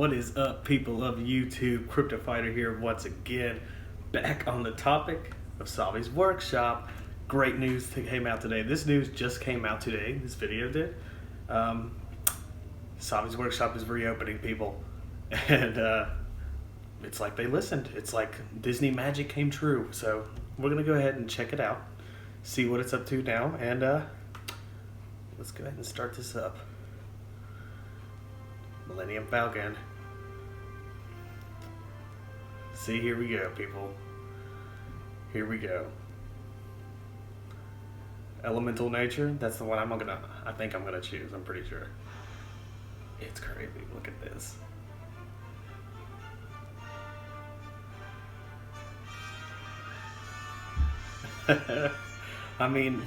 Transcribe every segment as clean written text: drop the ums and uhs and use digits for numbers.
What is up, people of YouTube? Crypto Fighter here once again, back on the topic of Savi's workshop. Great news came out today. This news just came out today. This video did. Savi's workshop is reopening, people, and it's like they listened. It's like Disney magic came true. So we're gonna go ahead and check it out, see what it's up to now, and let's go ahead and start this up. Millennium Falcon. See, here we go, people. Here we go. Elemental Nature, that's the one I think I'm gonna choose, I'm pretty sure. It's crazy, look at this. I mean,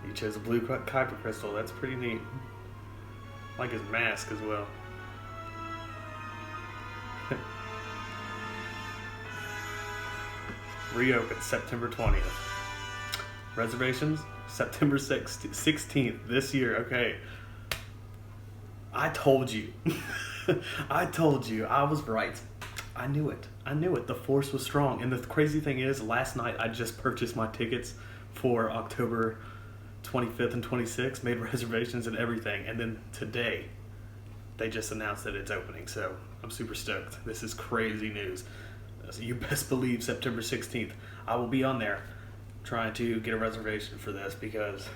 he chose a blue Kuiper crystal, that's pretty neat. I like his mask as well. Reopen September 20th. Reservations September 16th this year. Okay. I told you. I told you. I was right. I knew it. I knew it. The force was strong. And the crazy thing is, last night I just purchased my tickets for October 25th and 26th, made reservations and everything, and then today they just announced that it's opening, so I'm super stoked. This is crazy news. So you best believe September 16th I will be on there trying to get a reservation for this because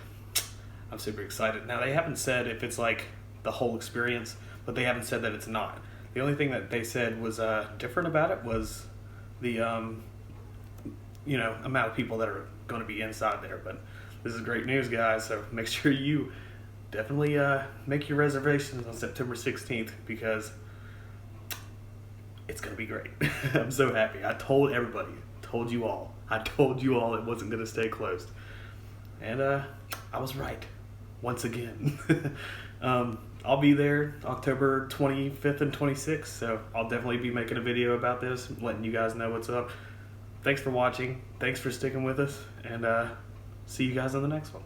I'm super excited. Now, they haven't said if it's like the whole experience, but they haven't said that it's not. The only thing that they said was different about it was the amount of people that are going to be inside there. But this is great news, guys, so make sure you definitely make your reservations on September 16th because it's going to be great. I'm so happy. I told everybody, told you all it wasn't going to stay closed. And I was right, once again. I'll be there October 25th and 26th, so I'll definitely be making a video about this, letting you guys know what's up. Thanks for watching. Thanks for sticking with us, and see you guys on the next one.